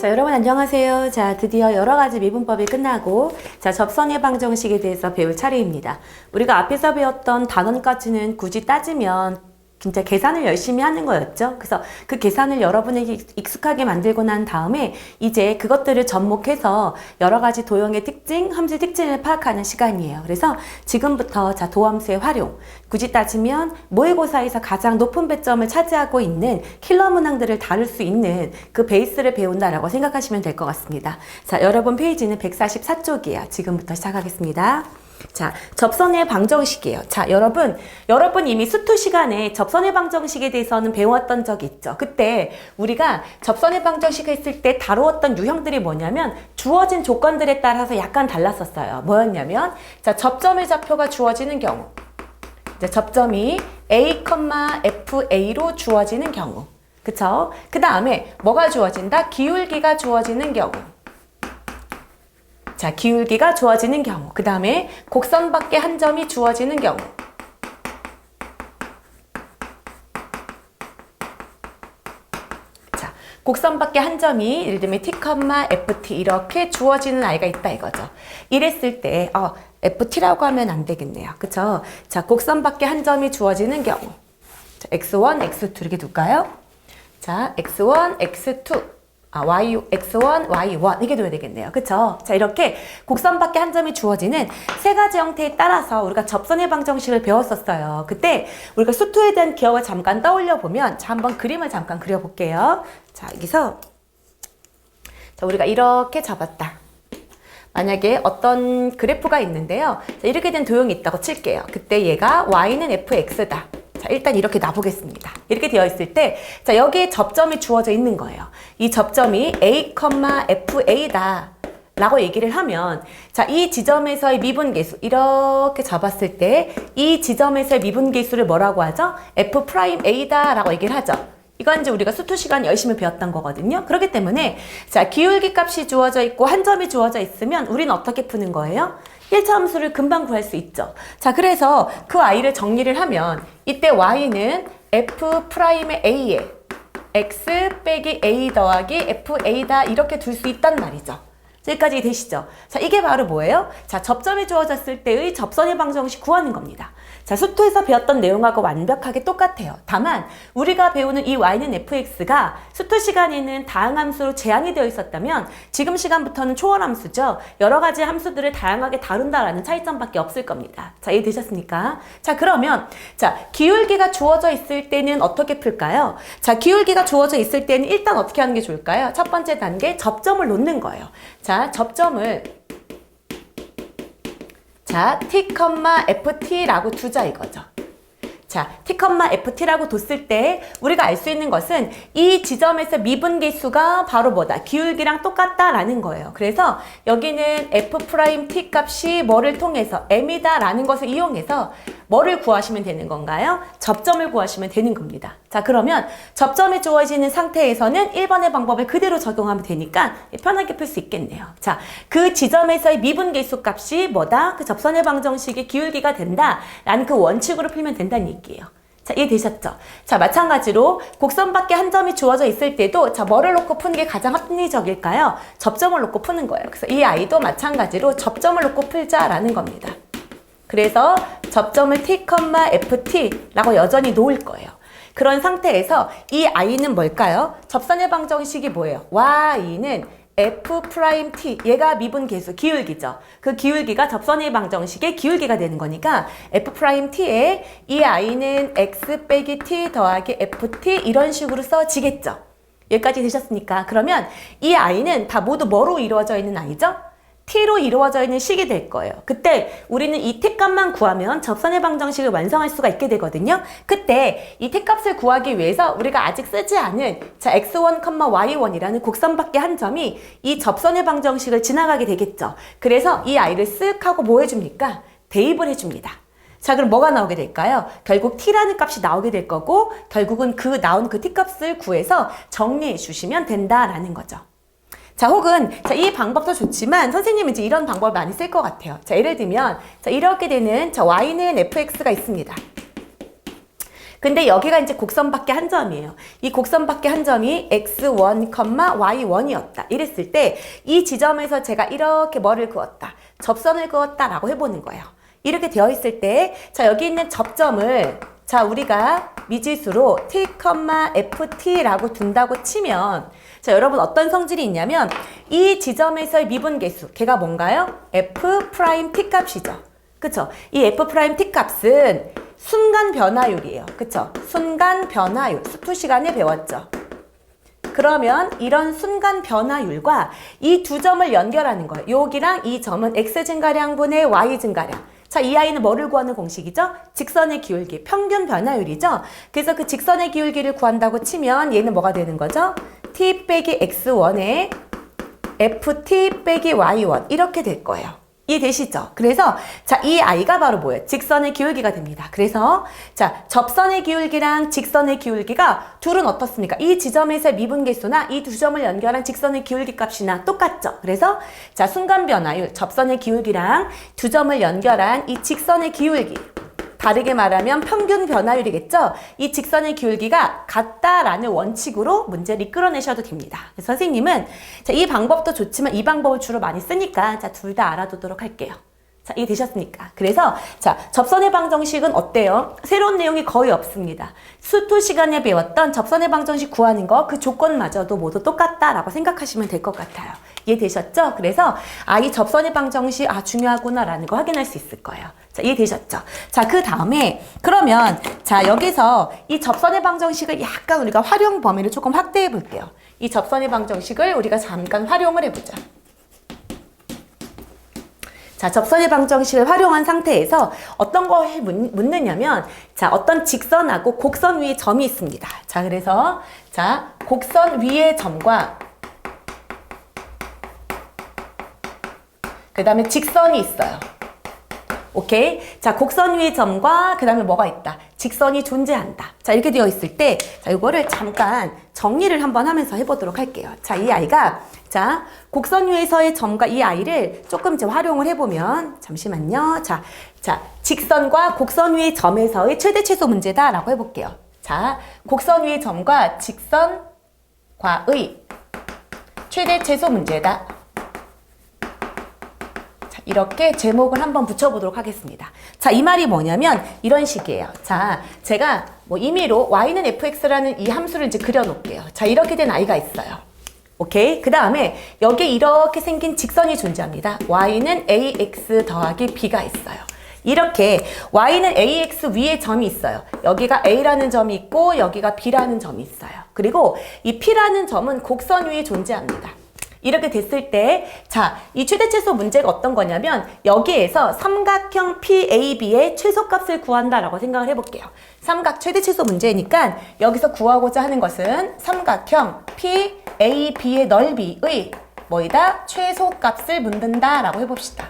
자, 여러분 안녕하세요. 자, 드디어 여러 가지 미분법이 끝나고 접선의 방정식에 대해서 배울 차례입니다. 우리가 앞에서 배웠던 단원까지는 굳이 따지면 진짜 계산을 열심히 하는 거였죠. 그래서 그 계산을 여러분에게 익숙하게 만들고 난 다음에 이제 그것들을 접목해서 여러 가지 도형의 특징, 함수의 특징을 파악하는 시간이에요. 그래서 지금부터 도함수의 활용, 굳이 따지면 모의고사에서 가장 높은 배점을 차지하고 있는 킬러 문항들을 다룰 수 있는 그 베이스를 배운다라고 생각하시면 될 것 같습니다. 자, 여러분 페이지는 144쪽이에요. 지금부터 시작하겠습니다. 자, 접선의 방정식이에요. 자, 여러분 이미 수투 시간에 접선의 방정식에 대해서는 배웠던 적이 있죠. 그때 우리가 접선의 방정식 했을 때 다루었던 유형들이 뭐냐면 주어진 조건들에 따라서 약간 달랐었어요. 뭐였냐면, 자, 접점의 좌표가 주어지는 경우, 자, 접점이 A, FA로 주어지는 경우, 그쵸? 그 다음에 뭐가 주어진다? 기울기가 주어지는 경우. 자, 기울기가 주어지는 경우, 그 다음에 곡선 밖에 한 점이 주어지는 경우, 자, 곡선 밖에 한 점이 예를 들면 T, FT 이렇게 주어지는 아이가 있다 이거죠. 이랬을 때 FT라고 하면 안 되겠네요. 그쵸? 자, 곡선 밖에 한 점이 주어지는 경우, 자, X1, X2 이렇게 둘까요? 자, X1, X2 X1, Y1 이렇게 둬야 되겠네요. 그쵸? 자, 이렇게 곡선 밖에 한 점이 주어지는 세 가지 형태에 따라서 우리가 접선의 방정식을 배웠었어요. 그때 우리가 수투에 대한 기억을 잠깐 떠올려 보면, 자, 한번 그림을 잠깐 그려볼게요. 자, 여기서 자, 우리가 이렇게 잡았다. 만약에 어떤 그래프가 있는데요. 자, 이렇게 된 도형이 있다고 칠게요. 그때 얘가 Y는 fx다. 자, 일단 이렇게 놔보겠습니다. 이렇게 되어 있을 때, 자, 여기에 접점이 주어져 있는 거예요. 이 접점이 A, FA다 라고 얘기를 하면, 자, 이 지점에서의 미분계수 이렇게 잡았을 때 이 지점에서의 미분계수를 뭐라고 하죠? F'A다 라고 얘기를 하죠. 이건 이제 우리가 수투 시간 열심히 배웠던 거거든요. 그렇기 때문에, 자, 기울기 값이 주어져 있고 한 점이 주어져 있으면 우리는 어떻게 푸는 거예요? 1차 함수를 금방 구할 수 있죠. 자, 그래서 그 i를 정리를 하면 이때 y는 F'A에 x 빼기 a 더하기 FA다 이렇게 둘 수 있단 말이죠. 여기까지 되시죠? 자, 이게 바로 뭐예요? 자, 접점이 주어졌을 때의 접선의 방정식 구하는 겁니다. 자, 수투에서 배웠던 내용하고 완벽하게 똑같아요. 다만 우리가 배우는 이 y는 fx가 수투 시간에는 다항함수로 제한이 되어 있었다면 지금 시간부터는 초월함수죠. 여러 가지 함수들을 다양하게 다룬다라는 차이점밖에 없을 겁니다. 자, 이해되셨습니까? 자, 그러면 자, 기울기가 주어져 있을 때는 어떻게 풀까요? 자, 기울기가 주어져 있을 때는 일단 어떻게 하는 게 좋을까요? 첫 번째 단계, 접점을 놓는 거예요. 자, 접점을 자, T, FT라고 두자 이거죠. 자, T, FT라고 뒀을 때 우리가 알 수 있는 것은 이 지점에서 미분계수가 바로 뭐다? 기울기랑 똑같다라는 거예요. 그래서 여기는 F'T 값이 뭐를 통해서 M이다 라는 것을 이용해서 뭐를 구하시면 되는 건가요? 접점을 구하시면 되는 겁니다. 자, 그러면 접점이 주어지는 상태에서는 1번의 방법을 그대로 적용하면 되니까 편하게 풀 수 있겠네요. 자, 그 지점에서의 미분계수 값이 뭐다? 그 접선의 방정식의 기울기가 된다 라는 그 원칙으로 풀면 된다는 얘기예요. 자, 이해되셨죠? 자, 마찬가지로 곡선 밖에 한 점이 주어져 있을 때도 자, 뭐를 놓고 푸는 게 가장 합리적일까요? 접점을 놓고 푸는 거예요. 그래서 이 아이도 마찬가지로 접점을 놓고 풀자라는 겁니다. 그래서 접점을 T, FT라고 여전히 놓을 거예요. 그런 상태에서 이 i는 뭘까요? 접선의 방정식이 뭐예요? y는 F'T, 얘가 미분계수, 기울기죠. 그 기울기가 접선의 방정식의 기울기가 되는 거니까 F'T에 이 i는 x 빼기 t 더하기 ft 이런 식으로 써지겠죠. 여기까지 되셨습니까? 그러면 이 i는 다 모두 뭐로 이루어져 있는 i죠? t로 이루어져 있는 식이 될 거예요. 그때 우리는 이 t 값만 구하면 접선의 방정식을 완성할 수가 있게 되거든요. 그때 이 t 값을 구하기 위해서 우리가 아직 쓰지 않은 자, x1, y1이라는 곡선 밖에 한 점이 이 접선의 방정식을 지나가게 되겠죠. 그래서 이 i를 쓱 하고 뭐 해줍니까? 대입을 해줍니다. 자, 그럼 뭐가 나오게 될까요? 결국 t라는 값이 나오게 될 거고 결국은 나온 그 t 값을 구해서 정리해 주시면 된다라는 거죠. 자, 혹은 자, 이 방법도 좋지만 선생님은 이제 이런 방법을 많이 쓸 것 같아요. 자, 예를 들면 자, 이렇게 되는 자, y는 fx가 있습니다. 근데 여기가 이제 곡선 밖에 한 점이에요. 이 곡선 밖에 한 점이 x1, y1이었다. 이랬을 때 이 지점에서 제가 이렇게 뭐를 그었다. 접선을 그었다라고 해보는 거예요. 이렇게 되어 있을 때, 자, 여기 있는 접점을, 자, 우리가 미지수로 t, ft라고 둔다고 치면, 자, 여러분 어떤 성질이 있냐면, 이 지점에서의 미분계수, 걔가 뭔가요? f'(t) 값이죠. 그쵸? 이 f'(t) 값은 순간 변화율이에요. 그쵸? 순간 변화율. 수투 시간에 배웠죠. 그러면 이런 순간 변화율과 이 두 점을 연결하는 거예요. 여기랑 이 점은 x 증가량분의 y 증가량. 자, 이 아이는 뭐를 구하는 공식이죠? 직선의 기울기, 평균 변화율이죠? 그래서 그 직선의 기울기를 구한다고 치면 얘는 뭐가 되는 거죠? t 빼기 x1에 ft 빼기 y1 이렇게 될 거예요. 이해되시죠? 그래서 자, 이 아이가 바로 뭐예요? 직선의 기울기가 됩니다. 그래서 자, 접선의 기울기랑 직선의 기울기가 둘은 어떻습니까? 이 지점에서의 미분계수나 이 두 점을 연결한 직선의 기울기 값이나 똑같죠? 그래서 자, 순간 변화율, 접선의 기울기랑 두 점을 연결한 이 직선의 기울기, 다르게 말하면 평균 변화율이겠죠? 이 직선의 기울기가 같다라는 원칙으로 문제를 이끌어내셔도 됩니다. 선생님은 자, 이 방법도 좋지만 이 방법을 주로 많이 쓰니까 자, 둘 다 알아두도록 할게요. 자, 이해되셨습니까? 그래서 자, 접선의 방정식은 어때요? 새로운 내용이 거의 없습니다. 수투 시간에 배웠던 접선의 방정식 구하는 거 그 조건마저도 모두 똑같다라고 생각하시면 될 것 같아요. 이해되셨죠? 그래서 이 접선의 방정식 중요하구나라는 거 확인할 수 있을 거예요. 자, 이해되셨죠? 자, 그 다음에 그러면 자, 여기서 이 접선의 방정식을 약간 우리가 활용 범위를 조금 확대해 볼게요. 이 접선의 방정식을 우리가 잠깐 활용을 해보자. 자, 접선의 방정식을 활용한 상태에서 어떤 거 묻느냐면 자, 어떤 직선하고 곡선 위에 점이 있습니다. 자, 그래서 자, 곡선 위의 점과 그 다음에 직선이 있어요. 오케이? 자, 곡선 위의 점과 그 다음에 뭐가 있다? 직선이 존재한다. 자, 이렇게 되어 있을 때, 자, 이거를 잠깐 정리를 한번 하면서 해보도록 할게요. 자, 이 아이가, 자, 곡선 위에서의 점과 이 아이를 조금 이제 활용을 해보면, 잠시만요. 자, 직선과 곡선 위의 점에서의 최대 최소 문제다라고 해볼게요. 자, 곡선 위의 점과 직선과의 최대 최소 문제다. 이렇게 제목을 한번 붙여보도록 하겠습니다. 자, 이 말이 뭐냐면 이런 식이에요. 자, 제가 뭐 임의로 y는 fx라는 이 함수를 이제 그려놓을게요. 자, 이렇게 된 아이가 있어요. 오케이? 그 다음에 여기에 이렇게 생긴 직선이 존재합니다. y는 ax 더하기 b가 있어요. 이렇게 y는 ax 위에 점이 있어요. 여기가 a라는 점이 있고 여기가 b라는 점이 있어요. 그리고 이 p라는 점은 곡선 위에 존재합니다. 이렇게 됐을 때, 자, 이 최대최소 문제가 어떤 거냐면 여기에서 삼각형 PAB의 최소값을 구한다라고 생각을 해볼게요. 삼각 최대최소 문제니까 여기서 구하고자 하는 것은 삼각형 PAB의 넓이의 뭐이다? 최소값을 묻는다라고 해봅시다.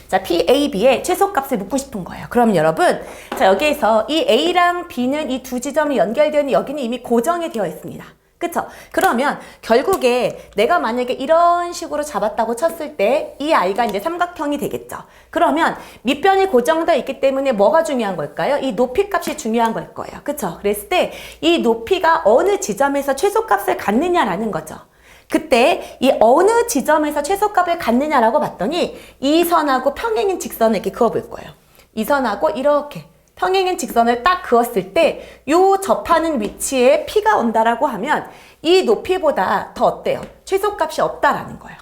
자, PAB의 최소값을 묻고 싶은 거예요. 그럼 여러분, 자, 여기에서 이 A랑 B는 이 두 지점이 연결되는 여기는 이미 고정이 되어 있습니다. 그쵸? 그러면 결국에 내가 만약에 이런 식으로 잡았다고 쳤을 때 이 아이가 이제 삼각형이 되겠죠. 그러면 밑변이 고정되어 있기 때문에 뭐가 중요한 걸까요? 이 높이 값이 중요한 걸 거예요. 그쵸? 그랬을 때 이 높이가 어느 지점에서 최소값을 갖느냐라는 거죠. 그때 이 어느 지점에서 최소값을 갖느냐라고 봤더니 이 선하고 평행인 직선을 이렇게 그어볼 거예요. 이 선하고 이렇게 평행인 직선을 딱 그었을 때 요 접하는 위치에 P가 온다라고 하면 이 높이보다 더 어때요? 최소값이 없다라는 거예요.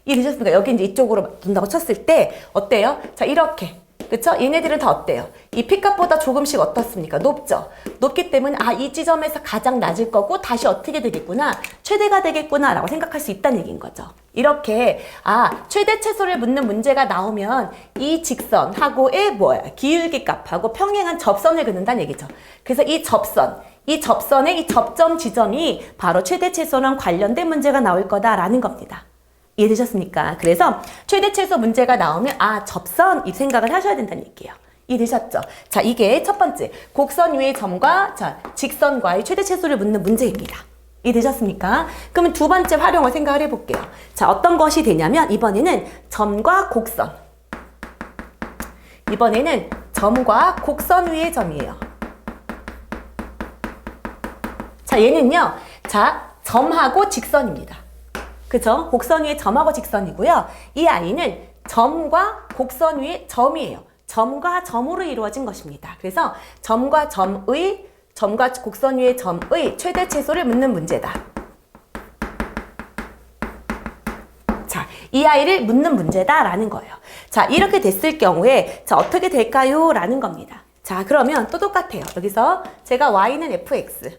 이해되셨습니까? 여기 이제 이쪽으로 둔다고 쳤을 때 어때요? 자, 이렇게. 그쵸? 얘네들은 다 어때요? 이 P값보다 조금씩 어떻습니까? 높죠? 높기 때문에 이 지점에서 가장 낮을 거고 다시 어떻게 되겠구나? 최대가 되겠구나 라고 생각할 수 있다는 얘기인 거죠. 이렇게 최대 최소를 묻는 문제가 나오면 이 직선하고의 기울기 값하고 평행한 접선을 그는다는 얘기죠. 그래서 이 접선의 이 접점 지점이 바로 최대 최소랑 관련된 문제가 나올 거다라는 겁니다. 이해되셨습니까? 그래서 최대 최소 문제가 나오면 접선 이 생각을 하셔야 된다는 얘기예요. 이해되셨죠? 자, 이게 첫 번째 곡선 위의 점과 직선과의 최대 최소를 묻는 문제입니다. 이해되셨습니까? 그러면 두 번째 활용을 생각을 해볼게요. 자, 어떤 것이 되냐면 이번에는 점과 곡선. 점과 곡선 위의 점이에요. 자, 얘는요. 자, 점하고 직선입니다. 그죠? 곡선 위의 점하고 직선이고요. 이 아이는 점과 곡선 위의 점이에요. 점과 점으로 이루어진 것입니다. 그래서 점과 곡선 위의 점의 최대 최소를 묻는 문제다. 자, 이 아이를 묻는 문제다라는 거예요. 자, 이렇게 됐을 경우에 자, 어떻게 될까요? 라는 겁니다. 자, 그러면 또 똑같아요. 여기서 제가 y는 fx.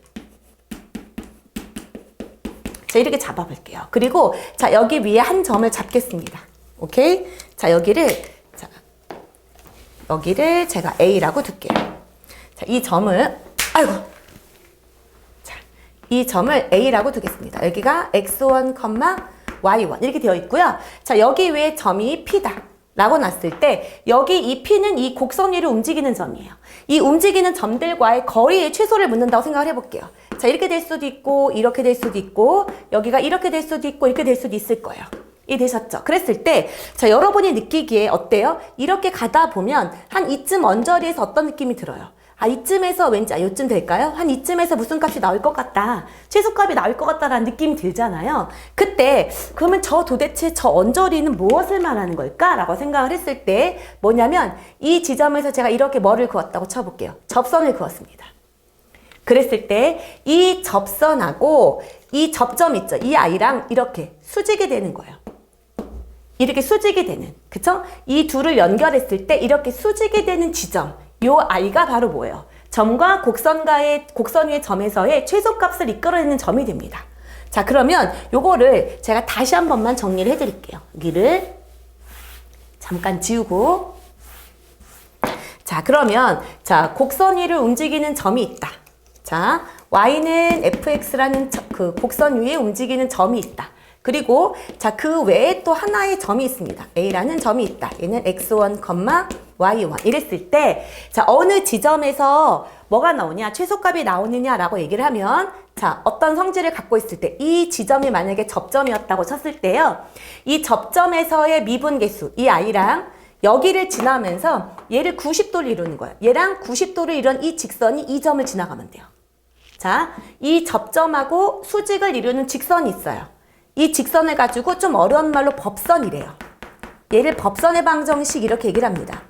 자, 이렇게 잡아볼게요. 그리고 자, 여기 위에 한 점을 잡겠습니다. 오케이? 자, 여기를 제가 A라고 둘게요. 자, 이 점을 이 점을 A라고 두겠습니다. 여기가 x1, y1 이렇게 되어 있고요. 자, 여기 위에 점이 P다 라고 놨을 때 여기 이 P는 이 곡선 위를 움직이는 점이에요. 이 움직이는 점들과의 거리의 최소를 묻는다고 생각을 해볼게요. 자, 이렇게 될 수도 있고 이렇게 될 수도 있고 여기가 이렇게 될 수도 있고 이렇게 될 수도 있을 거예요. 이해되셨죠? 그랬을 때 자, 여러분이 느끼기에 어때요? 이렇게 가다 보면 한 이쯤 언저리에서 어떤 느낌이 들어요? 아, 이쯤에서 왠지 요쯤 될까요? 한 이쯤에서 무슨 값이 나올 것 같다. 최소값이 나올 것 같다라는 느낌이 들잖아요. 그때 그러면 도대체 저 언저리는 무엇을 말하는 걸까? 라고 생각을 했을 때 뭐냐면 이 지점에서 제가 이렇게 뭐를 그었다고 쳐볼게요. 접선을 그었습니다. 그랬을 때 이 접선하고 이 접점 있죠? 이 아이랑 이렇게 수직이 되는 거예요. 이렇게 수직이 되는, 그쵸? 이 둘을 연결했을 때 이렇게 수직이 되는 지점, 요 아이가 바로 뭐예요? 점과 곡선 위의 점에서의 최소값을 이끌어내는 점이 됩니다. 자, 그러면 요거를 제가 다시 한 번만 정리를 해드릴게요. 여기를 잠깐 지우고. 자, 그러면 자, 곡선 위를 움직이는 점이 있다. 자, y는 fx라는 그 곡선 위에 움직이는 점이 있다. 그리고 자, 그 외에 또 하나의 점이 있습니다. A라는 점이 있다. 얘는 x1, y1 이랬을 때 자, 어느 지점에서 뭐가 나오냐? 최소값이 나오느냐라고 얘기를 하면 자, 어떤 성질을 갖고 있을 때 이 지점이 만약에 접점이었다고 쳤을 때요. 이 접점에서의 미분계수, 이 아이랑 여기를 지나면서 얘를 90도를 이루는 거예요. 얘랑 90도를 이룬 이 직선이 이 점을 지나가면 돼요. 자, 이 접점하고 수직을 이루는 직선이 있어요. 이 직선을 가지고 좀 어려운 말로 법선이래요. 얘를 법선의 방정식 이렇게 얘기를 합니다.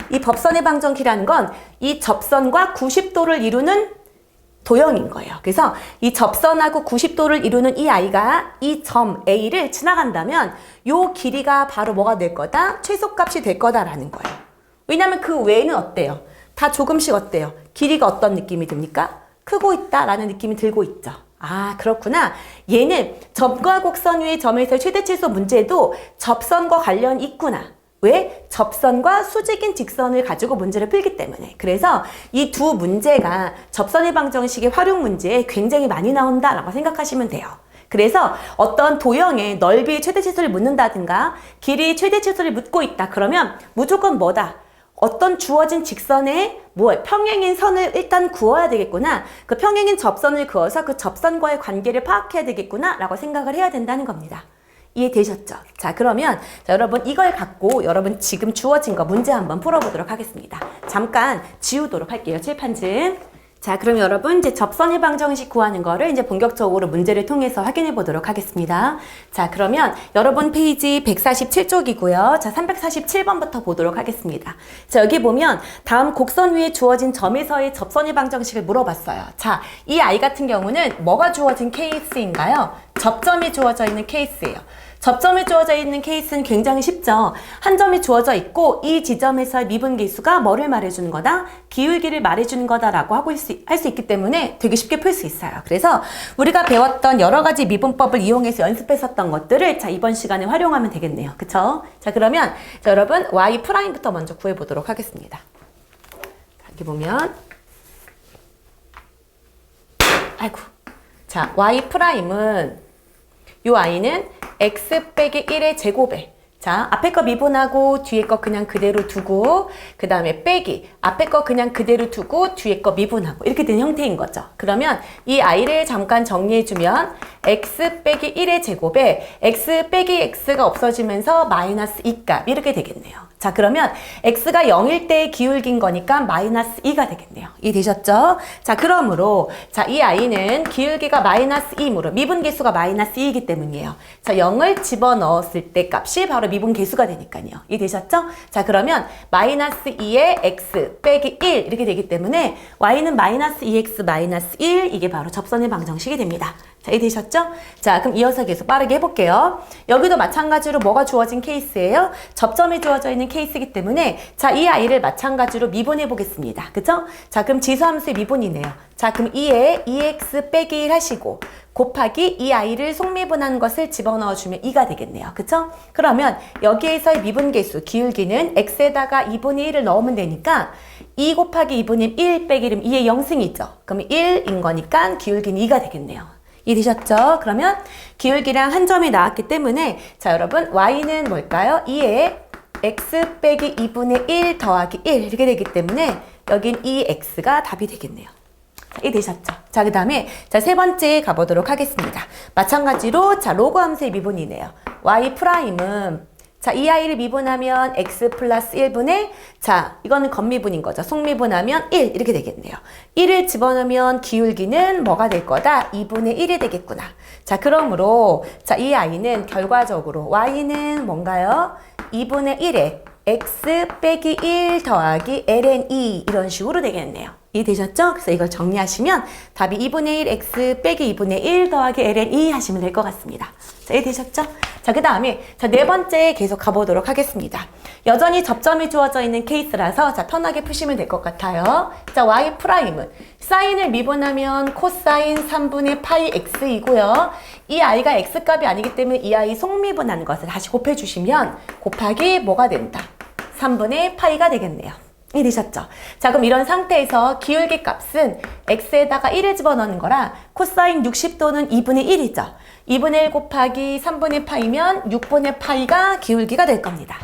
이 법선의 방정식이라는 건 이 접선과 90도를 이루는 도형인 거예요. 그래서 이 접선하고 90도를 이루는 이 아이가 이 점 A를 지나간다면 요 길이가 바로 뭐가 될 거다? 최소값이 될 거다라는 거예요. 왜냐하면 그 외에는 어때요? 다 조금씩 어때요? 길이가 어떤 느낌이 듭니까? 크고 있다라는 느낌이 들고 있죠. 아, 그렇구나. 얘는 점과 곡선 위의 점에서 최대 최소 문제도 접선과 관련이 있구나. 왜? 접선과 수직인 직선을 가지고 문제를 풀기 때문에. 그래서 이 두 문제가 접선의 방정식의 활용 문제에 굉장히 많이 나온다라고 생각하시면 돼요. 그래서 어떤 도형의 넓이의 최대 최소를 묻는다든가 길이의 최대 최소를 묻고 있다. 그러면 무조건 뭐다? 어떤 주어진 직선에 평행인 선을 일단 그어야 되겠구나. 그 평행인 접선을 그어서 그 접선과의 관계를 파악해야 되겠구나 라고 생각을 해야 된다는 겁니다. 이해되셨죠? 자, 그러면 자, 여러분 이걸 갖고 여러분 지금 주어진 거 문제 한번 풀어보도록 하겠습니다. 잠깐 지우도록 할게요. 칠판진. 자, 그럼 여러분 이제 접선의 방정식 구하는 거를 이제 본격적으로 문제를 통해서 확인해 보도록 하겠습니다. 자, 그러면 여러분 페이지 147쪽이고요. 자, 347번부터 보도록 하겠습니다. 자, 여기 보면 다음 곡선 위에 주어진 점에서의 접선의 방정식을 물어봤어요. 자, 이 아이 같은 경우는 뭐가 주어진 케이스인가요? 접점이 주어져 있는 케이스예요. 접점이 주어져 있는 케이스는 굉장히 쉽죠. 한 점이 주어져 있고 이 지점에서의 미분계수가 뭐를 말해주는 거다? 기울기를 말해주는 거다라고 할 수 있기 때문에 되게 쉽게 풀 수 있어요. 그래서 우리가 배웠던 여러 가지 미분법을 이용해서 연습했었던 것들을 자, 이번 시간에 활용하면 되겠네요. 그쵸? 자, 그러면 자, 여러분 Y'부터 먼저 구해보도록 하겠습니다. 여기 보면 아이고, 자, Y'은 요 I는 x 빼기 1의 제곱에 자, 앞에 거 미분하고 뒤에 거 그냥 그대로 두고 그 다음에 빼기 앞에 거 그냥 그대로 두고 뒤에 거 미분하고 이렇게 된 형태인 거죠. 그러면 이 i를 잠깐 정리해주면 x 빼기 1의 제곱에 x 빼기 x가 없어지면서 마이너스 2값 이렇게 되겠네요. 자, 그러면 x가 0일 때 기울긴 거니까 마이너스 2가 되겠네요. 이해되셨죠? 자, 그러므로 자, 이 i는 기울기가 마이너스 2이므로 미분계수가 마이너스 2이기 때문이에요. 자, 0을 집어넣었을 때 값이 바로 미분계수가 되니까요. 이해되셨죠? 자, 그러면 마이너스 2의 x 빼기 1 이렇게 되기 때문에 y는 마이너스 2x 마이너스 1 이게 바로 접선의 방정식이 됩니다. 자, 이해되셨죠? 자, 그럼 이어서 계속 빠르게 해볼게요. 여기도 마찬가지로 뭐가 주어진 케이스예요? 접점이 주어져 있는 케이스이기 때문에 자, 이 i를 마찬가지로 미분해 보겠습니다. 그쵸? 자, 그럼 지수함수의 미분이네요. 자, 그럼 2에 2x 빼기 1 하시고 곱하기 이 i를 속미분한 것을 집어넣어주면 2가 되겠네요. 그쵸? 그러면 여기에서의 미분계수 기울기는 x에다가 2분의 1을 넣으면 되니까 2 곱하기 2분의 1 빼기 1이면 2의 영승이죠. 그러면 1인 거니까 기울기는 2가 되겠네요. 이해되셨죠? 그러면 기울기랑 한 점이 나왔기 때문에 자, 여러분 y는 뭘까요? 2에 x 빼기 2분의 1 더하기 1 이렇게 되기 때문에 여긴 2x가 답이 되겠네요. 자, 이해되셨죠? 자, 그 다음에 자, 세 번째 가보도록 하겠습니다. 마찬가지로 자, 로그 함수의 미분이네요. y 프라임은 자, 이 i를 미분하면 x 플러스 1분의 자, 이거는 겉미분인 거죠. 속미분하면 1 이렇게 되겠네요. 1을 집어넣으면 기울기는 뭐가 될 거다? 2분의 1이 되겠구나. 자, 그러므로 자, 이 i는 결과적으로 y는 뭔가요? 2분의 1에 x 빼기 1 더하기 ln 2 이런 식으로 되겠네요. 이해되셨죠? 그래서 이걸 정리하시면 답이 2분의 1 x 빼기 2분의 1 더하기 ln 2 하시면 될 것 같습니다. 자, 이해되셨죠? 자, 그 다음에 자, 네 번째 계속 가보도록 하겠습니다. 여전히 접점이 주어져 있는 케이스라서 자, 편하게 푸시면 될 것 같아요. 자, y 프라임은 사인을 미분하면 코사인 3분의 파이 x이고요. 이 i가 x값이 아니기 때문에 이 i 속미분한 것을 다시 곱해주시면 곱하기 뭐가 된다? 3분의 파이가 되겠네요. 이해되셨죠? 자, 그럼 이런 상태에서 기울기 값은 x에다가 1을 집어넣는 거라 코사인 60도는 2분의 1이죠. 2분의 1 곱하기 3분의 파이면 6분의 파이가 기울기가 될 겁니다.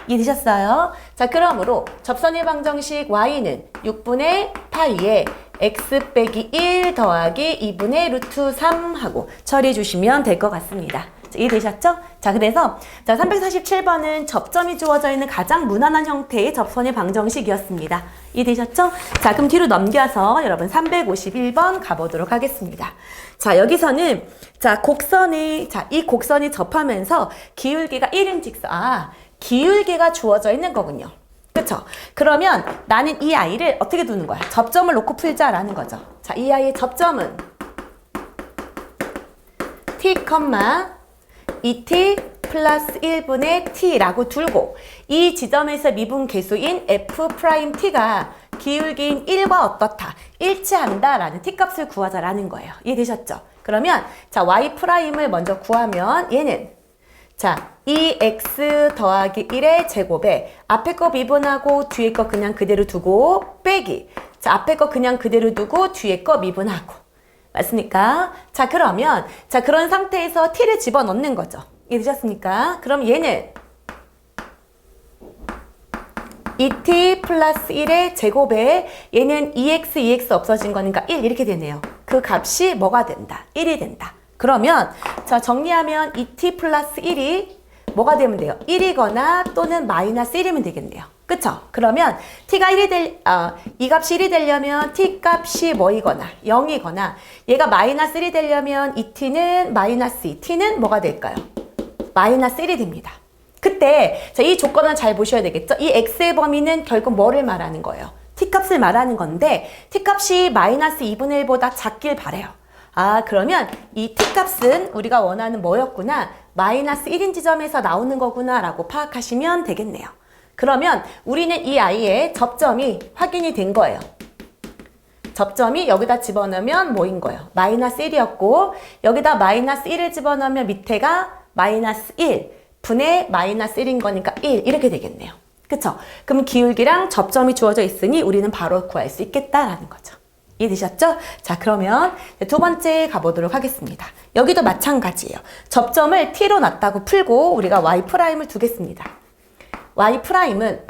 이해되셨어요? 자, 그러므로 접선의 방정식 y는 6분의 파이에 x 빼기 1 더하기 2분의 루트 3 하고 처리해 주시면 될 것 같습니다. 자, 이해되셨죠? 자, 그래서 자, 347번은 접점이 주어져 있는 가장 무난한 형태의 접선의 방정식이었습니다. 이해되셨죠? 자, 그럼 뒤로 넘겨서 여러분 351번 가보도록 하겠습니다. 자, 여기서는 자, 곡선이 자, 이 곡선이 접하면서 기울기가 1인 직선 기울기가 주어져 있는 거군요. 그쵸? 그러면 나는 이 i를 어떻게 두는 거야? 접점을 놓고 풀자라는 거죠. 자, 이 i의 접점은 t, 2t 플러스 1분의 t라고 두고 이 지점에서 미분 계수인 f't가 기울기인 1과 어떻다? 일치한다라는 t값을 구하자라는 거예요. 이해되셨죠? 그러면 자, y'을 먼저 구하면 얘는 자, 2x 더하기 1의 제곱에 앞에 거 미분하고 뒤에 거 그냥 그대로 두고 빼기 자, 앞에 거 그냥 그대로 두고 뒤에 거 미분하고 맞습니까? 자, 그러면 자, 그런 상태에서 t를 집어넣는 거죠. 이해되셨습니까? 그럼 얘는 2t 플러스 1의 제곱에 얘는 2x 없어진 거니까 1 이렇게 되네요. 그 값이 뭐가 된다? 1이 된다. 그러면 자, 정리하면 2t 플러스 1이 뭐가 되면 돼요? 1이거나 또는 마이너스 1이면 되겠네요. 그쵸? 그러면 t가 1이 이 값이 1이 되려면 t 값이 뭐이거나 0이거나 얘가 마이너스 1이 되려면 이 t는 마이너스 2t는 뭐가 될까요? 마이너스 1이 됩니다. 그때 자, 이 조건은 잘 보셔야 되겠죠? 이 x의 범위는 결국 뭐를 말하는 거예요? t값을 말하는 건데 t값이 마이너스 2분의 1보다 작길 바래요. 그러면 이 t값은 우리가 원하는 뭐였구나? 마이너스 1인 지점에서 나오는 거구나 라고 파악하시면 되겠네요. 그러면 우리는 이 i의 접점이 확인이 된 거예요. 접점이 여기다 집어넣으면 뭐인 거예요? 마이너스 1이었고 여기다 마이너스 1을 집어넣으면 밑에가 마이너스 1 분의 마이너스 1인 거니까 1 이렇게 되겠네요. 그쵸? 그럼 기울기랑 접점이 주어져 있으니 우리는 바로 구할 수 있겠다라는 거죠. 이해되셨죠? 자, 그러면 두 번째 가보도록 하겠습니다. 여기도 마찬가지예요. 접점을 t로 놨다고 풀고 우리가 y'을 두겠습니다. y'은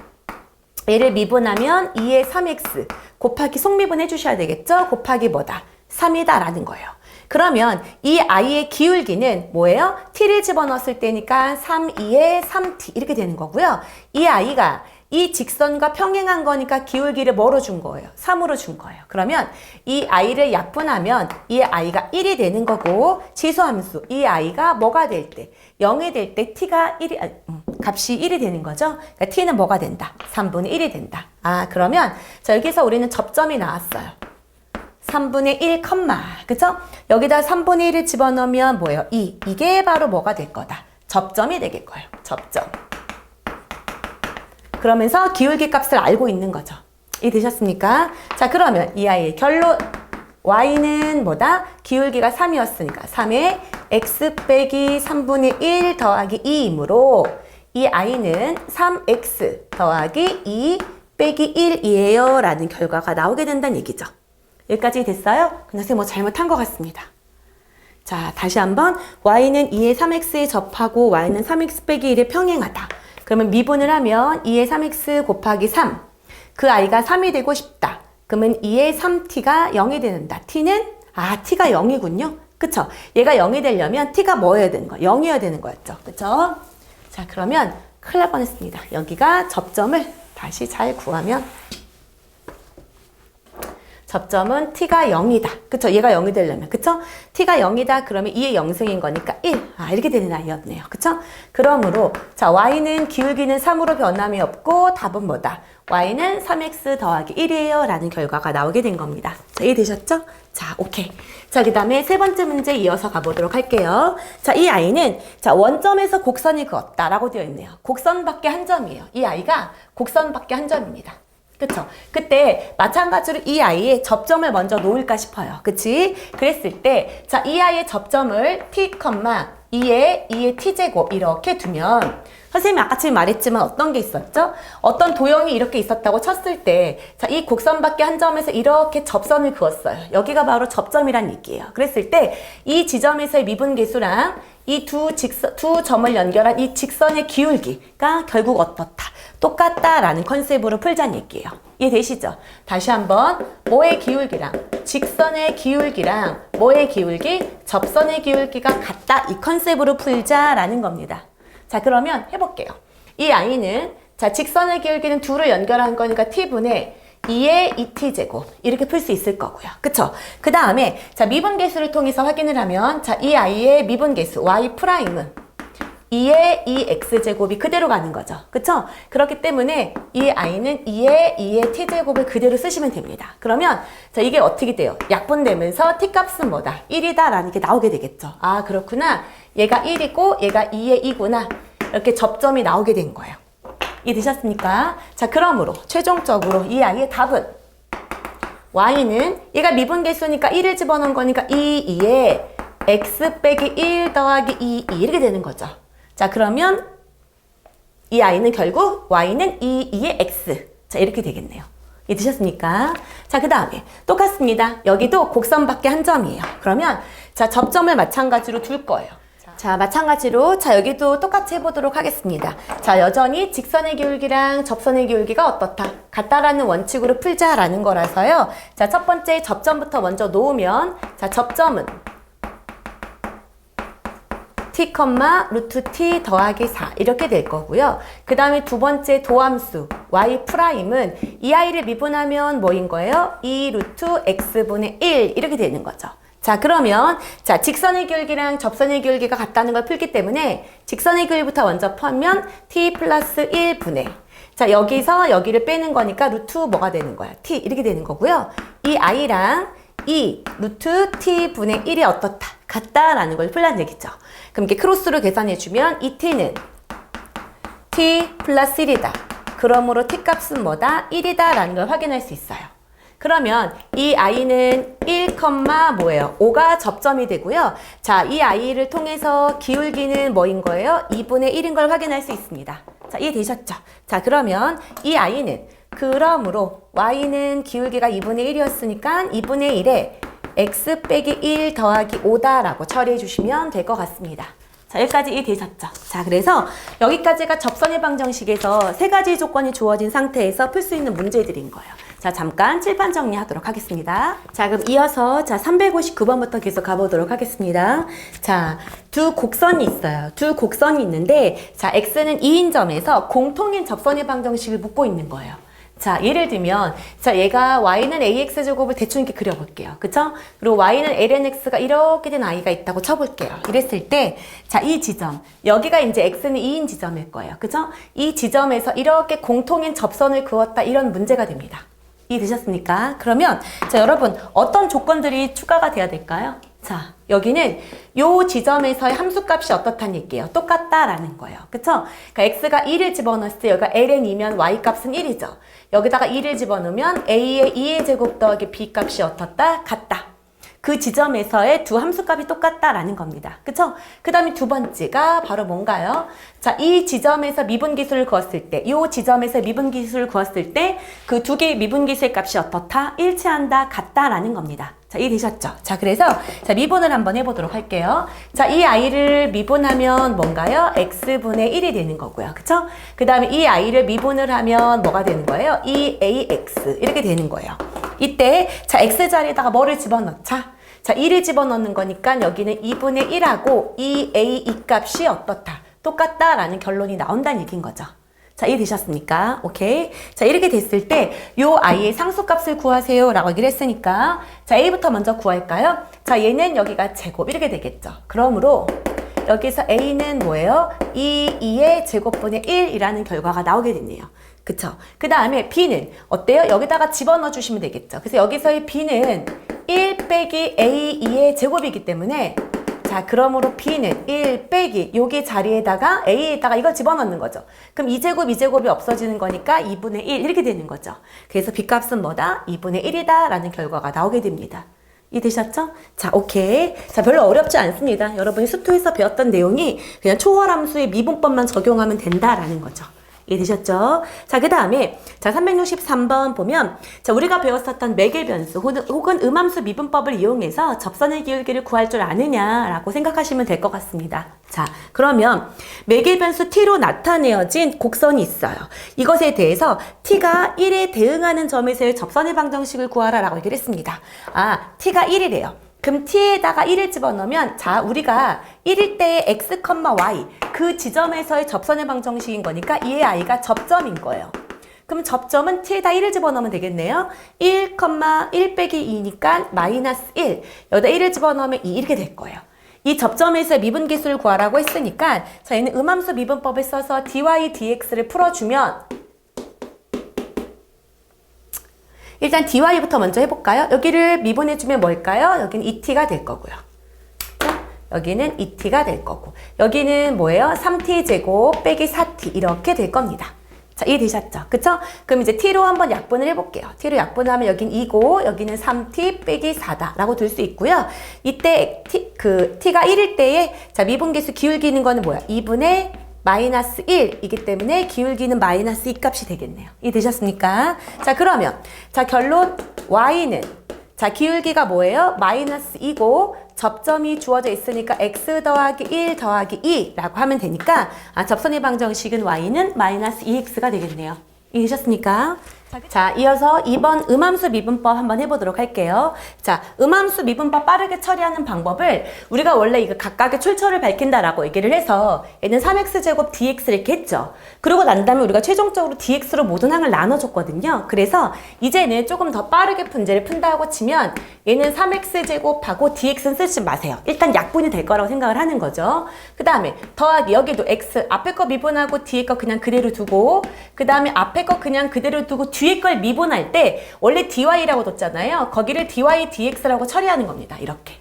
얘를 미분하면 2의 3x 곱하기 속미분 해주셔야 되겠죠? 곱하기 뭐다? 3이다 라는 거예요. 그러면 이 i의 기울기는 뭐예요? t를 집어넣었을 때니까 3, 2의 3t 이렇게 되는 거고요. 이 i가 이 직선과 평행한 거니까 기울기를 뭐로 준 거예요? 3으로 준 거예요. 그러면 이 i를 약분하면 이 i가 1이 되는 거고 지수함수 이 i가 뭐가 될 때? 0이 될 때 t가 1이, 값이 1이 되는 거죠. 그러니까 t는 뭐가 된다? 3분의 1이 된다. 아, 그러면 자 여기서 우리는 접점이 나왔어요. 3분의 1, 그쵸? 여기다 3분의 1을 집어넣으면 뭐예요? 2. 이게 바로 뭐가 될 거다? 접점이 되겠 거예요. 접점. 그러면서 기울기 값을 알고 있는 거죠. 이해되셨습니까? 자, 그러면 이 아이의 결론. y는 뭐다? 기울기가 3이었으니까 3에 x 빼기 3분의 1 더하기 2이므로 이 i는 3x 더하기 2 빼기 1이에요 라는 결과가 나오게 된다는 얘기죠. 여기까지 됐어요? 선생님 뭐 잘못한 것 같습니다. 자, 다시 한번 y는 2의 3x에 접하고 y는 3x 빼기 1에 평행하다. 그러면 미분을 하면 2의 3x 곱하기 3. 그 i가 3이 되고 싶다. 그러면 2의 3t가 0이 되는다. t는 t가 0이군요. 그쵸? 얘가 0이 되려면 t가 뭐여야 되는 거야? 0이어야 되는 거였죠. 그쵸? 자, 그러면 큰일 날 뻔했습니다. 여기가 접점을 다시 잘 구하면 접점은 t가 0이다. 그쵸? 얘가 0이 되려면. 그쵸? t가 0이다. 그러면 2의 0승인 거니까 1. 이렇게 되는 아이였네요. 그쵸? 그러므로 자 y는 기울기는 3으로 변함이 없고 답은 뭐다? y는 3x 더하기 1이에요. 라는 결과가 나오게 된 겁니다. 자, 이해되셨죠? 자, 오케이. 자, 그 다음에 세 번째 문제 이어서 가보도록 할게요. 자, 이 아이는 자 원점에서 곡선이 그었다 라고 되어 있네요. 곡선 밖에 한 점이에요. 이 아이가 곡선 밖에 한 점입니다. 그쵸? 그때 마찬가지로 이 아이의 접점을 먼저 놓을까 싶어요. 그치? 그랬을 때, 자, 이 아이의 접점을 t, 2의 t제곱 이렇게 두면 선생님이 아까 지금 말했지만 어떤 게 있었죠? 어떤 도형이 이렇게 있었다고 쳤을 때, 자, 이 곡선 밖에 한 점에서 이렇게 접선을 그었어요. 여기가 바로 접점이란 얘기예요. 그랬을 때, 이 지점에서의 미분계수랑 이 두 점을 연결한 이 직선의 기울기가 결국 어떻다? 똑같다라는 컨셉으로 풀자는 얘기예요. 이해되시죠? 다시 한번 뭐의 기울기랑 직선의 기울기랑 뭐의 기울기? 접선의 기울기가 같다. 이 컨셉으로 풀자라는 겁니다. 자, 그러면 해볼게요. 이 i는 자 직선의 기울기는 둘을 연결한 거니까 t분의 2의 2t제곱 이렇게 풀 수 있을 거고요. 그쵸? 그 다음에 자 미분계수를 통해서 확인을 하면 자 이 i의 미분계수 y'은 2의 2x제곱이 그대로 가는 거죠. 그쵸? 그렇기 때문에 이 i는 2의 t제곱을 그대로 쓰시면 됩니다. 그러면 자 이게 어떻게 돼요? 약분되면서 t값은 뭐다? 1이다 라는 게 나오게 되겠죠. 아 그렇구나. 얘가 1이고 얘가 2의 2구나. 이렇게 접점이 나오게 된 거예요. 이해되셨습니까? 자 그러므로 최종적으로 이 아이의 답은 y는 얘가 미분계수니까 1을 집어넣은 거니까 2에 x 빼기 1 더하기 2 이렇게 되는 거죠. 자 그러면 이 i는 결국 y는 2의 x 자 이렇게 되겠네요. 이해되셨습니까? 자 그 다음에 똑같습니다. 여기도 곡선 밖에 한 점이에요. 그러면 자 접점을 마찬가지로 둘 거예요. 자 마찬가지로 자 여기도 똑같이 해보도록 하겠습니다. 자 여전히 직선의 기울기랑 접선의 기울기가 어떻다? 같다라는 원칙으로 풀자라는 거라서요. 자 첫 번째 접점부터 먼저 놓으면 자 접점은 t, 루트 t 더하기 4 이렇게 될 거고요. 그 다음에 두 번째 도함수 y'은 이 i를 미분하면 뭐인 거예요? 2 루트 x분의 1 이렇게 되는 거죠. 자 그러면 자 직선의 기울기랑 접선의 기울기가 같다는 걸 풀기 때문에 직선의 기울기부터 먼저 풀면 t 플러스 1분의 자 여기서 여기를 빼는 거니까 루트 뭐가 되는 거야? t 이렇게 되는 거고요. 이 i랑 2 루트 t분의 1이 어떻다? 같다라는 걸 풀라는 얘기죠. 그럼 이렇게 크로스로 계산해주면 이 t는 t 플러스 1이다. 그러므로 t 값은 뭐다? 1이다 라는 걸 확인할 수 있어요. 그러면 이 i는 1, 뭐예요? 5가 접점이 되고요. 자, 이 i를 통해서 기울기는 뭐인 거예요? 2분의 1인 걸 확인할 수 있습니다. 자, 이해되셨죠? 자, 그러면 이 i는 그러므로 y는 기울기가 2분의 1이었으니까 2분의 1에 x 빼기 1 더하기 5다라고 처리해 주시면 될 것 같습니다. 자, 여기까지 이해되셨죠? 자, 그래서 여기까지가 접선의 방정식에서 세 가지 조건이 주어진 상태에서 풀 수 있는 문제들인 거예요. 자, 잠깐 칠판 정리하도록 하겠습니다. 자, 그럼 이어서 359번부터 계속 가보도록 하겠습니다. 자, 두 곡선이 있어요. 두 곡선이 있는데, 자, x는 2인 점에서 공통인 접선의 방정식을 묻고 있는 거예요. 자, 예를 들면, 자, 얘가 y는 ax제곱을 대충 이렇게 그려볼게요. 그쵸? 그리고 y는 lnx가 이렇게 된 i가 있다고 쳐볼게요. 이랬을 때, 자, 이 지점. 여기가 이제 x는 2인 지점일 거예요. 그쵸? 이 지점에서 이렇게 공통인 접선을 그었다. 이런 문제가 됩니다. 이해되셨습니까? 그러면, 자, 여러분, 어떤 조건들이 추가가 돼야 될까요? 자, 여기는 요 지점에서의 함수값이 어떻다는 얘기예요. 똑같다라는 거예요. 그쵸? 그러니까 x가 1을 집어넣었을 때 여기가 ln이면 y값은 1이죠. 여기다가 2를 집어넣으면 a의 2의 제곱 더하기 b값이 어떻다? 같다. 그 지점에서의 두 함수값이 똑같다라는 겁니다. 그쵸? 그 다음에 두 번째가 바로 뭔가요? 자, 이 지점에서 미분기수를 그었을 때, 이 지점에서 미분기수를 그었을 때 그 두 개의 미분기수의 값이 어떻다? 일치한다, 같다라는 겁니다. 자, 이해되셨죠? 자, 그래서 자, 미분을 한번 해보도록 할게요. 자, 이 i를 미분하면 뭔가요? x분의 1이 되는 거고요. 그쵸? 그 다음에 이 i를 미분을 하면 뭐가 되는 거예요? 2ax 이렇게 되는 거예요. 이때 자, x 자리에다가 뭐를 집어넣자? 자, 2를 집어넣는 거니까 여기는 2분의 1하고 2a 이 값이 어떻다? 똑같다라는 결론이 나온다는 얘기인 거죠. 자, 이해되셨습니까? 오케이. 자, 이렇게 됐을 때 요 i의 상수값을 구하세요 라고 얘기를 했으니까 자, a부터 먼저 구할까요? 자, 얘는 여기가 제곱 이렇게 되겠죠. 그러므로 여기서 a는 뭐예요? 2의 제곱분의 1이라는 결과가 나오게 됐네요. 그쵸? 그 다음에 b는 어때요? 여기다가 집어넣어 주시면 되겠죠. 그래서 여기서의 b는 1 빼기 a2의 제곱이기 때문에 자, 그러므로 b는 1 빼기 여기 자리에다가 a에다가 이걸 집어넣는 거죠. 그럼 2제곱, 2제곱이 없어지는 거니까 2분의 1 이렇게 되는 거죠. 그래서 b값은 뭐다? 2분의 1이다 라는 결과가 나오게 됩니다. 이해되셨죠? 자, 오케이. 자, 별로 어렵지 않습니다. 여러분이 수투에서 배웠던 내용이 그냥 초월함수의 미분법만 적용하면 된다라는 거죠. 이해되셨죠? 자, 그 다음에 자, 363번 보면 자, 우리가 배웠었던 매개변수 혹은 음함수 미분법을 이용해서 접선의 기울기를 구할 줄 아느냐라고 생각하시면 될 것 같습니다. 자, 그러면 매개변수 t로 나타내어진 곡선이 있어요. 이것에 대해서 t가 1에 대응하는 점에서의 접선의 방정식을 구하라라고 얘기를 했습니다. 아, t가 1이래요. 그럼 t에다가 1을 집어넣으면 자, 우리가 1일 때의 x, y 그 지점에서의 접선의 방정식인 거니까 이의 i가 접점인 거예요. 그럼 접점은 t에다 1을 집어넣으면 되겠네요. 1, 1 빼기 2니까 마이너스 1. 여기다 1을 집어넣으면 2 이렇게 될 거예요. 이 접점에서 미분기수를 구하라고 했으니까 자, 얘는 음함수 미분법을 써서 dy, dx를 풀어주면 일단 dy부터 먼저 해볼까요? 여기를 미분해주면 뭘까요? 여기는 2t가 될 거고요. 여기는 2t가 될 거고 여기는 뭐예요? 3t제곱 빼기 4t 이렇게 될 겁니다. 자, 이해되셨죠? 그쵸? 그럼 이제 t로 한번 약분을 해볼게요. t로 약분하면 여긴 2고 여기는 3t 빼기 4다 라고 둘 수 있고요. 이때 t가 1일 때에 자, 미분계수 기울기는 거는 뭐야? 2분의 마이너스 1이기 때문에 기울기는 마이너스 2 값이 되겠네요. 이해되셨습니까? 자, 그러면 자, 결론 y는 자, 기울기가 뭐예요? 마이너스 2고 접점이 주어져 있으니까 x 더하기 1 더하기 2라고 하면 되니까 아, 접선의 방정식은 y는 마이너스 2x가 되겠네요. 이해되셨습니까? 자, 이어서 2번 음함수 미분법 한번 해보도록 할게요. 자, 음함수 미분법 빠르게 처리하는 방법을 우리가 원래 이거 각각의 출처를 밝힌다라고 얘기를 해서 얘는 3x제곱 dx 이렇게 했죠. 그러고 난 다음에 우리가 최종적으로 dx로 모든 항을 나눠줬거든요. 그래서 이제는 조금 더 빠르게 문제를 푼다고 치면 얘는 3x제곱하고 dx는 쓰지 마세요. 일단 약분이 될 거라고 생각을 하는 거죠. 그 다음에 더하기 여기도 x 앞에 거 미분하고 뒤에 거 그냥 그대로 두고 그 다음에 앞에 거 그냥 그대로 두고 뒤에 걸 미분할 때 원래 dy라고 뒀잖아요. 거기를 dy dx라고 처리하는 겁니다. 이렇게.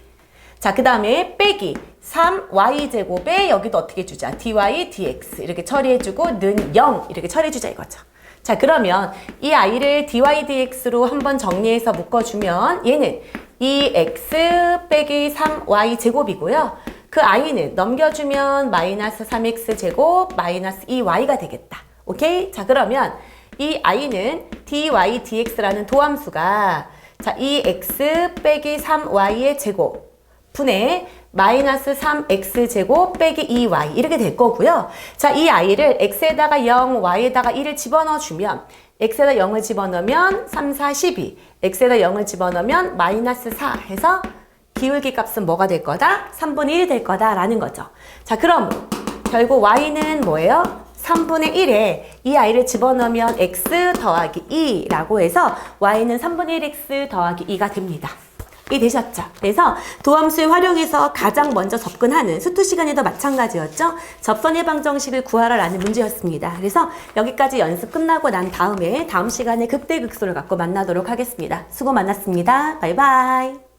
자, 그 다음에 빼기 3y제곱에 여기도 어떻게 주자? dy dx 이렇게 처리해주고 는 0 이렇게 처리해주자 이거죠. 자, 그러면 이 i를 dy dx로 한번 정리해서 묶어주면 얘는 2x 빼기 3y 제곱이고요. 그 i는 넘겨주면 마이너스 3x 제곱 마이너스 2y가 되겠다. 오케이? 자, 그러면 이 i는 dy dx라는 도함수가 자, 2x 빼기 3y의 제곱 분의 마이너스 3x 제곱 빼기 2y 이렇게 될 거고요. 자, 이 i를 x에다가 0, y에다가 1을 집어넣어 주면 x에다 0을 집어넣으면 3, 4, 12 x에다 0을 집어넣으면 마이너스 4 해서 기울기 값은 뭐가 될 거다? 3분의 1이 될 거다라는 거죠. 자, 그럼 결국 y는 뭐예요? 3분의 1에 이 i를 집어넣으면 x 더하기 2라고 해서 y는 3분의 1x 더하기 2가 됩니다. 이 되셨죠? 그래서 도함수에 활용해서 가장 먼저 접근하는 수투 시간에도 마찬가지였죠? 접선 해방 정식을 구하라라는 문제였습니다. 그래서 여기까지 연습 끝나고 난 다음에 다음 시간에 극대극소를 갖고 만나도록 하겠습니다. 수고 많았습니다. 바이바이.